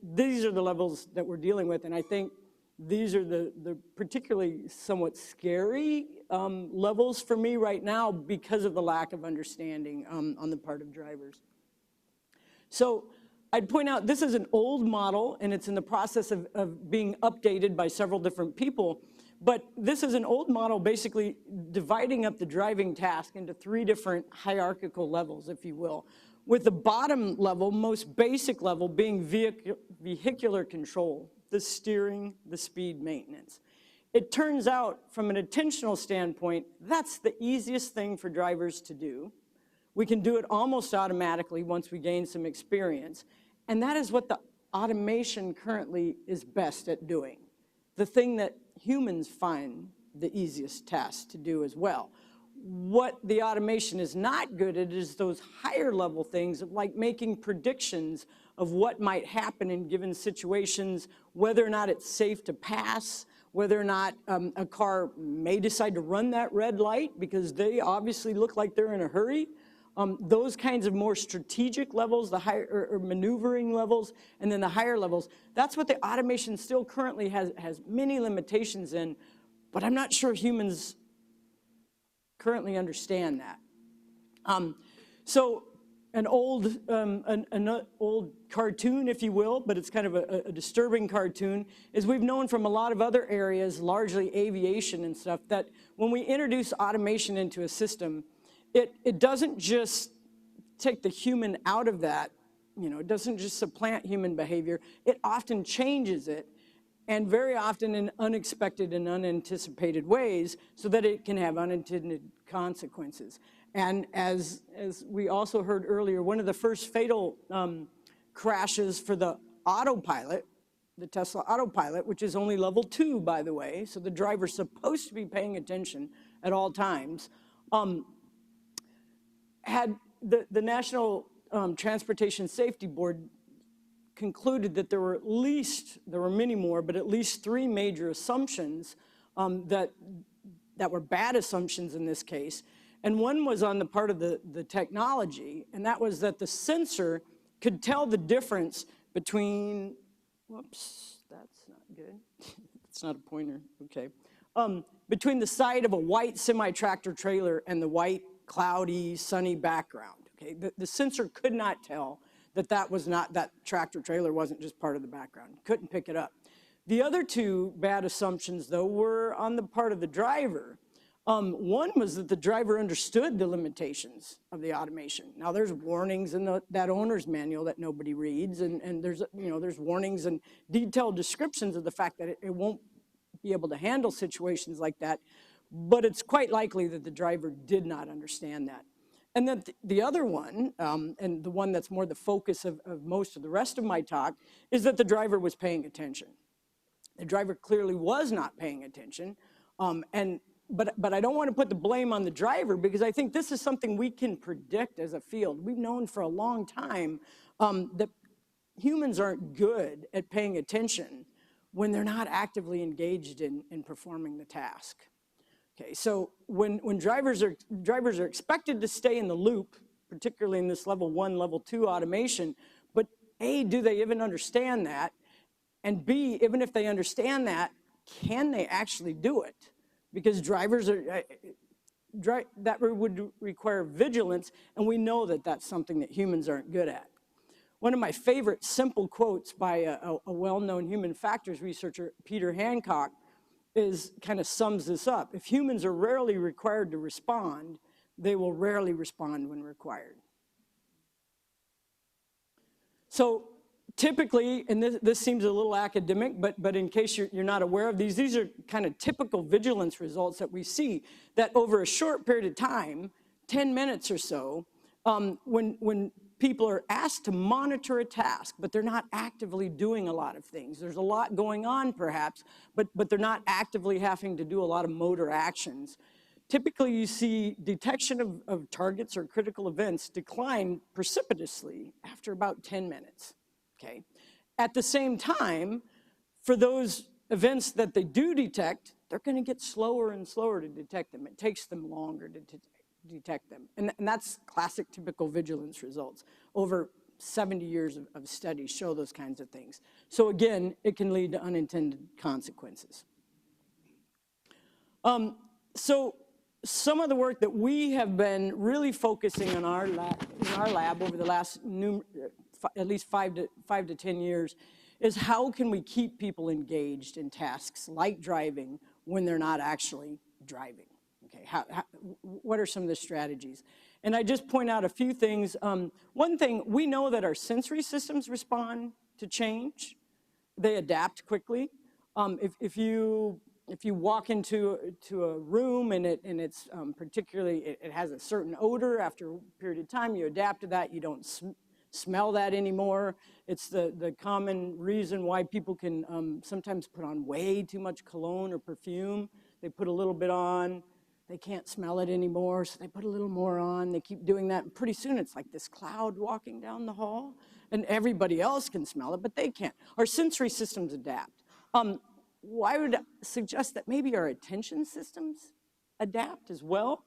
these are the levels that we're dealing with, and I think these are the particularly somewhat scary levels for me right now because of the lack of understanding on the part of drivers. So I'd point out this is an old model, and it's in the process of being updated by several different people. But this is an old model basically dividing up the driving task into 3 different hierarchical levels, if you will, with the bottom level, most basic level, being vehicular control, the steering, the speed maintenance. It turns out, from an attentional standpoint, that's the easiest thing for drivers to do. We can do it almost automatically once we gain some experience. And that is what the automation currently is best at doing. The thing that humans find the easiest task to do as well. What the automation is not good at is those higher level things, like making predictions of what might happen in given situations, whether or not it's safe to pass, whether or not a car may decide to run that red light because they obviously look like they're in a hurry. Those kinds of more strategic levels, the higher or maneuvering levels, and then the higher levels, that's what the automation still currently has many limitations in, but I'm not sure humans currently understand that. So an old cartoon, if you will, but it's kind of a disturbing cartoon, is we've known from a lot of other areas, largely aviation and stuff, that when we introduce automation into a system, it doesn't just take the human out of that, you know, it doesn't just supplant human behavior, it often changes it, and very often in unexpected and unanticipated ways so that it can have unintended consequences. And as we also heard earlier, one of the first fatal crashes for the autopilot, the Tesla autopilot, which is only level 2, by the way, so the driver's supposed to be paying attention at all times, had the National Transportation Safety Board concluded that there were many more, but at least 3 major assumptions that were bad assumptions in this case. And one was on the part of the technology, and that was that the sensor could tell the difference between, whoops, that's not good. It's not a pointer, okay. Between the side of a white semi-tractor trailer and the white, cloudy, sunny background, okay. The sensor could not tell that tractor trailer wasn't just part of the background, couldn't pick it up. The other 2 bad assumptions, though, were on the part of the driver. One was that the driver understood the limitations of the automation. Now, there's warnings in that owner's manual that nobody reads, and there's warnings and detailed descriptions of the fact that it won't be able to handle situations like that, but it's quite likely that the driver did not understand that. And then the other one, and the one that's more the focus of most of the rest of my talk, is that the driver was paying attention. The driver clearly was not paying attention, but I don't want to put the blame on the driver, because I think this is something we can predict as a field. We've known for a long time that humans aren't good at paying attention when they're not actively engaged in performing the task. Okay, so when drivers are expected to stay in the loop, particularly in this level 1, level 2 automation, but A, do they even understand that? And B, even if they understand that, can they actually do it? Because that would require vigilance, and we know that that's something that humans aren't good at. One of my favorite simple quotes by a well-known human factors researcher, Peter Hancock, kind of sums this up. If humans are rarely required to respond, they will rarely respond when required. So typically, and this seems a little academic, but in case you're not aware of these are kind of typical vigilance results that we see, that over a short period of time, 10 minutes or so, when people are asked to monitor a task, but they're not actively doing a lot of things. There's a lot going on, perhaps, but they're not actively having to do a lot of motor actions. Typically, you see detection of targets or critical events decline precipitously after about 10 minutes, okay? At the same time, for those events that they do detect, they're going to get slower and slower to detect them. It takes them longer to detect them. And that's classic typical vigilance results. Over 70 years of studies show those kinds of things. So again, it can lead to unintended consequences. So some of the work that we have been really focusing in our lab over the last at least 5 to 10 years is how can we keep people engaged in tasks like driving when they're not actually driving. Okay, what are some of the strategies? And I just point out a few things. One thing, we know that our sensory systems respond to change. They adapt quickly. If you walk into a room and it's particularly, it has a certain odor, after a period of time, you adapt to that. You don't smell that anymore. It's the common reason why people can sometimes put on way too much cologne or perfume. They put a little bit on. They can't smell it anymore, so they put a little more on. They keep doing that, and pretty soon it's like this cloud walking down the hall. and everybody else can smell it, but they can't. Our sensory systems adapt. I would suggest that maybe our attention systems adapt as well.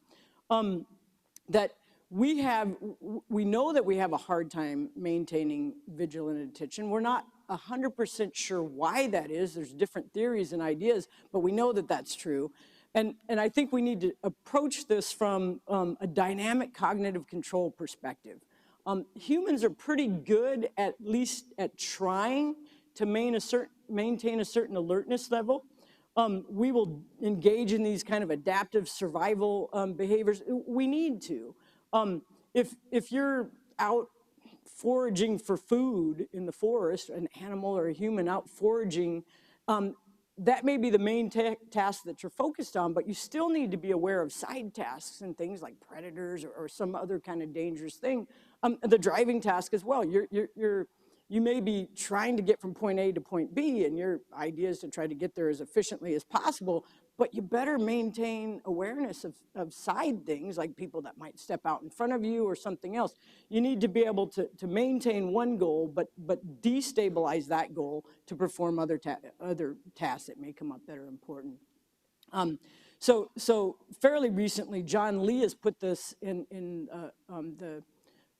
That we know that we have a hard time maintaining vigilant attention. We're not 100% sure why that is. There's different theories and ideas, but we know that that's true. And I think we need to approach this from a dynamic cognitive control perspective. Humans are pretty good, at least at trying to maintain a certain alertness level. We will engage in these kind of adaptive survival behaviors. We need to. If you're out foraging for food in the forest, an animal or a human out foraging, that may be the main task that you're focused on, but you still need to be aware of side tasks and things like predators or some other kind of dangerous thing. The driving task as well. You may be trying to get from point A to point B, and your idea is to try to get there as efficiently as possible, but you better maintain awareness of side things, like people that might step out in front of you or something else. You need to be able to maintain one goal, but destabilize that goal to perform other tasks that may come up that are important. So fairly recently, John Lee has put this in the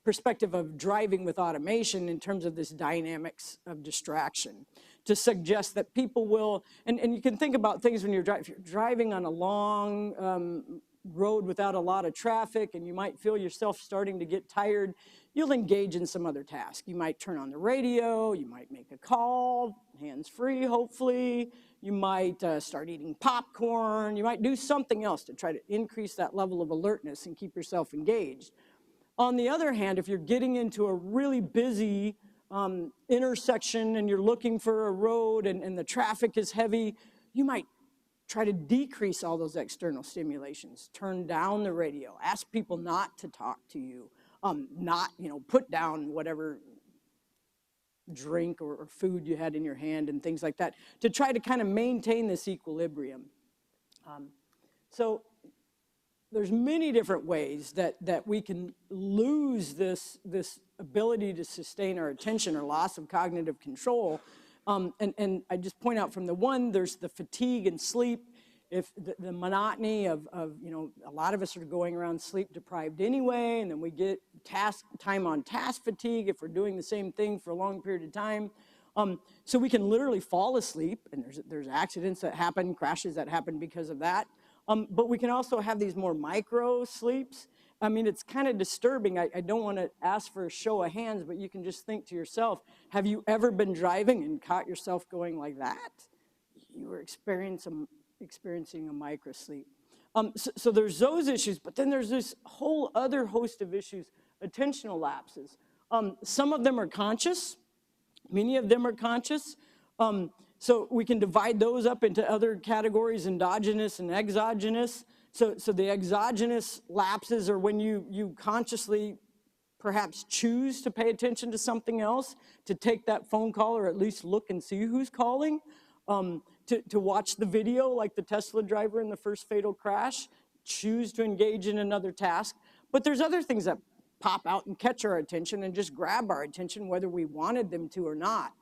perspective of driving with automation in terms of this dynamics of distraction, to suggest that people will, and you can think about things when if you're driving on a long road without a lot of traffic and you might feel yourself starting to get tired, you'll engage in some other task. You might turn on the radio, you might make a call, hands-free hopefully, you might start eating popcorn, you might do something else to try to increase that level of alertness and keep yourself engaged. On the other hand, if you're getting into a really busy intersection and you're looking for a road and the traffic is heavy, you might try to decrease all those external stimulations. Turn down the radio. Ask people not to talk to you. Put down whatever drink or food you had in your hand and things like that to try to kind of maintain this equilibrium. So there's many different ways that we can lose this ability to sustain our attention or loss of cognitive control. And I just point out from the one, there's the fatigue and sleep. If the monotony of a lot of us are going around sleep deprived anyway, and then we get time on task fatigue if we're doing the same thing for a long period of time. So we can literally fall asleep, and there's accidents that happen, crashes that happen because of that. But we can also have these more micro sleeps. I mean, it's kind of disturbing. I don't want to ask for a show of hands, but you can just think to yourself, have you ever been driving and caught yourself going like that? You were experiencing a micro sleep. So there's those issues, but then there's this whole other host of issues, attentional lapses. Some of them are conscious. Many of them are conscious. So we can divide those up into other categories, endogenous and exogenous. So the exogenous lapses are when you consciously perhaps choose to pay attention to something else, to take that phone call or at least look and see who's calling, to watch the video like the Tesla driver in the first fatal crash, choose to engage in another task. But there's other things that pop out and catch our attention and just grab our attention whether we wanted them to or not.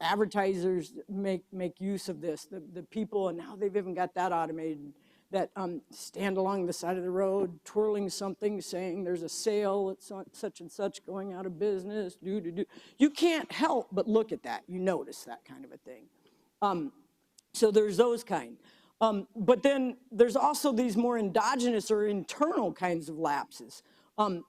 Advertisers make use of this. The people, and now they've even got that automated, that stand along the side of the road twirling something saying there's a sale at such and such going out of business, You can't help but look at that. You notice that kind of a thing. So there's those kind. But then there's also these more endogenous or internal kinds of lapses.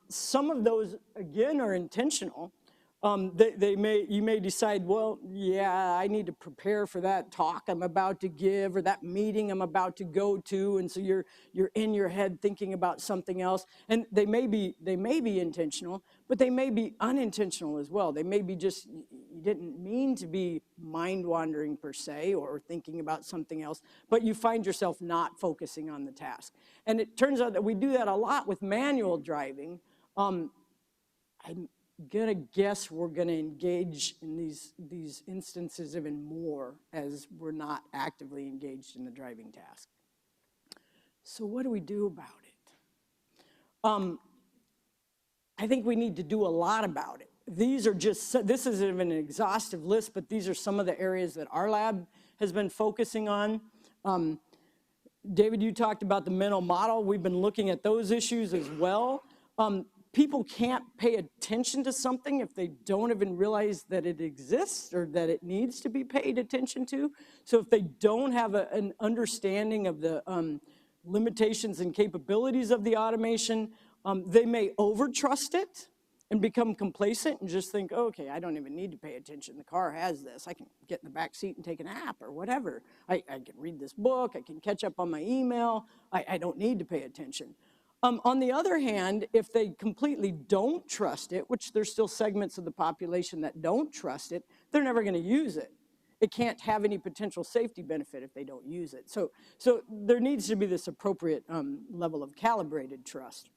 Some of those, again, are intentional. You may decide, well, yeah, I need to prepare for that talk I'm about to give or that meeting I'm about to go to, and so you're in your head thinking about something else. And they may be intentional, but they may be unintentional as well. They may be just, you didn't mean to be mind wandering per se or thinking about something else, but you find yourself not focusing on the task. And it turns out that we do that a lot with manual driving. I'm gonna guess we're gonna engage in these instances even more as we're not actively engaged in the driving task. So what do we do about it? I think we need to do a lot about it. these are just, this isn't an exhaustive list, but these are some of the areas that our lab has been focusing on. David, you talked about the mental model. We've been looking at those issues as well. People can't pay attention to something if they don't even realize that it exists or that it needs to be paid attention to. So if they don't have an understanding of the limitations and capabilities of the automation, they may overtrust it and become complacent and just think, oh, okay, I don't even need to pay attention. The car has this. I can get in the back seat and take a nap or whatever. I can read this book. I can catch up on my email. I don't need to pay attention. On the other hand, if they completely don't trust it, which there's still segments of the population that don't trust it, they're never going to use it. It can't have any potential safety benefit if they don't use it. So there needs to be this appropriate level of calibrated trust.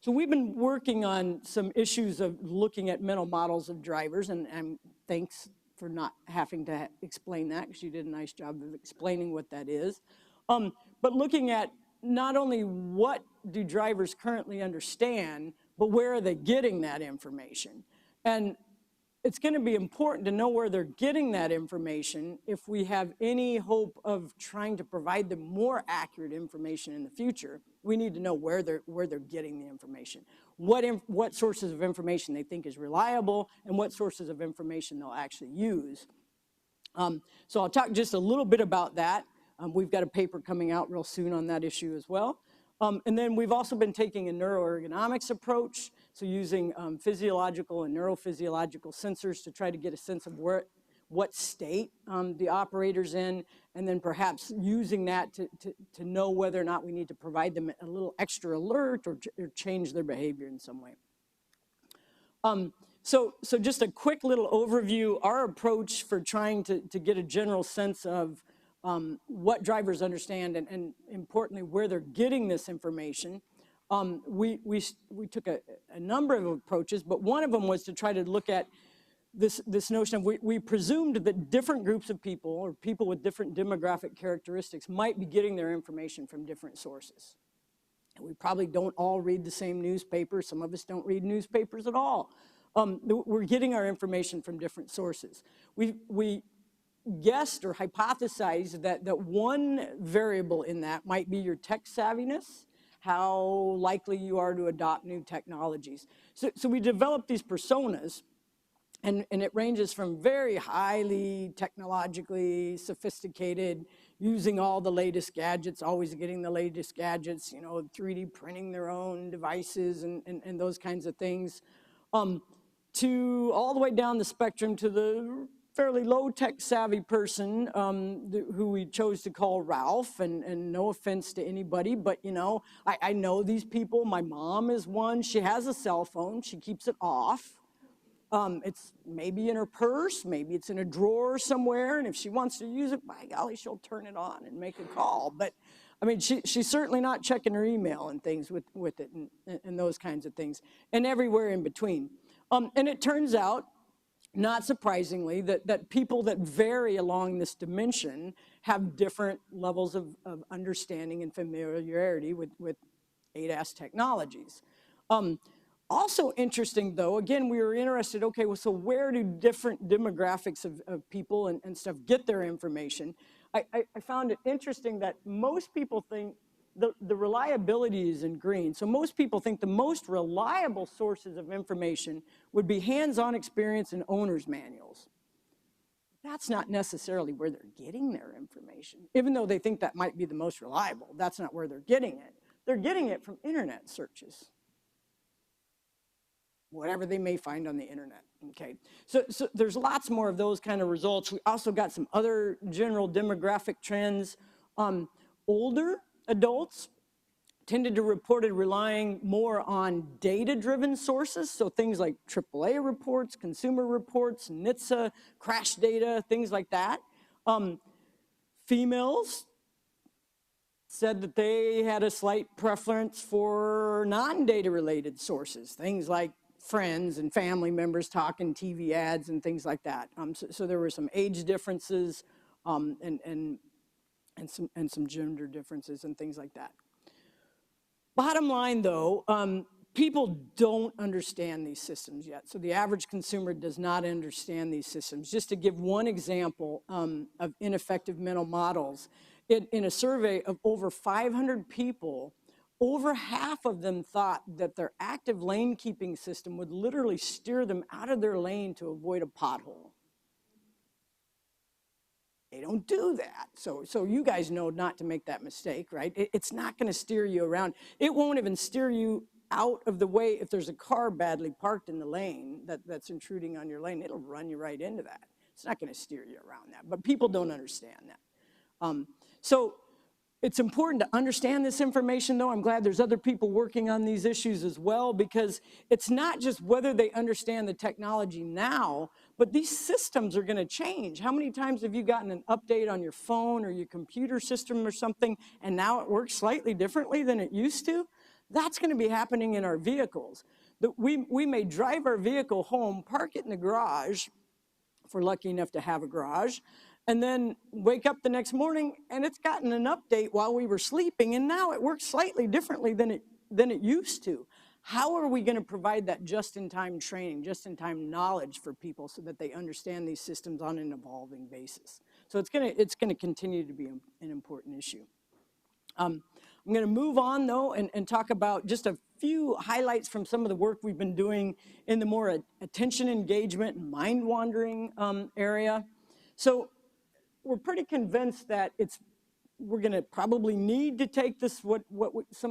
So we've been working on some issues of looking at mental models of drivers, and thanks for not having to explain that, because you did a nice job of explaining what that is. But looking at not only what do drivers currently understand, but where are they getting that information? And it's going to be important to know where they're getting that information if we have any hope of trying to provide them more accurate information in the future. We need to know where they're getting the information, what sources of information they think is reliable, and what sources of information they'll actually use. So I'll talk just a little bit about that. We've got a paper coming out real soon on that issue as well. And then we've also been taking a neuroergonomics approach, so using physiological and neurophysiological sensors to try to get a sense of what state the operator's in, and then perhaps using that to know whether or not we need to provide them a little extra alert or change their behavior in some way. So just a quick little overview. Our approach for trying to get a general sense of what drivers understand and importantly where they're getting this information. We took a number of approaches, but one of them was to try to look at this notion of we presumed that different groups of people or people with different demographic characteristics might be getting their information from different sources. And we probably don't all read the same newspaper. Some of us don't read newspapers at all. We're getting our information from different sources. We guessed or hypothesized that one variable in that might be your tech savviness, how likely you are to adopt new technologies. So we developed these personas, and it ranges from very highly technologically sophisticated, using all the latest gadgets, always getting the latest gadgets, 3D printing their own devices and those kinds of things, to all the way down the spectrum to the fairly low tech savvy person who we chose to call Ralph, and no offense to anybody, but I know these people. My mom is one. She has a cell phone. She keeps it off. It's maybe in her purse, maybe it's in a drawer somewhere, and if she wants to use it, by golly, she'll turn it on and make a call. But I mean, she's certainly not checking her email and things with it and those kinds of things, and everywhere in between. And it turns out, not surprisingly, that people that vary along this dimension have different levels of understanding and familiarity with ADAS technologies. Also interesting, though, again, we were interested, okay, well, so where do different demographics of people and stuff get their information? I found it interesting that most people think the reliability is in green. So most people think the most reliable sources of information would be hands-on experience and owner's manuals. That's not necessarily where they're getting their information. Even though they think that might be the most reliable, that's not where they're getting it. They're getting it from internet searches, whatever they may find on the internet, okay? So there's lots more of those kind of results. We also got some other general demographic trends. Older adults tended to report relying more on data-driven sources, so things like AAA reports, consumer reports, NHTSA, crash data, things like that. Females said that they had a slight preference for non-data related sources, things like friends and family members talking TV ads and things like that. So there were some age differences and some gender differences and things like that. Bottom line, though, People don't understand these systems yet. So the average consumer does not understand these systems. Just to give one example of ineffective mental models, in a survey of over 500 people, over half of them thought that their active lane keeping system would literally steer them out of their lane to avoid a pothole. They don't do that. So you guys know not to make that mistake, right? It's not going to steer you around. It won't even steer you out of the way if there's a car badly parked in the lane that's intruding on your lane. It'll run you right into that. It's not going to steer you around that. But people don't understand that. So it's important to understand this information, though. I'm glad there's other people working on these issues as well, because it's not just whether they understand the technology now, but these systems are going to change. How many times have you gotten an update on your phone or your computer system or something, and now it works slightly differently than it used to? That's going to be happening in our vehicles. We may drive our vehicle home, park it in the garage, if we're lucky enough to have a garage, and then wake up the next morning and it's gotten an update while we were sleeping, and now it works slightly differently than it used to. How are we going to provide that just-in-time training, just-in-time knowledge for people so that they understand these systems on an evolving basis? So it's going to continue to be an important issue. I'm going to move on, though, and talk about just a few highlights from some of the work we've been doing in the more attention engagement and mind-wandering area. So we're pretty convinced that we're going to probably need to take this, what some of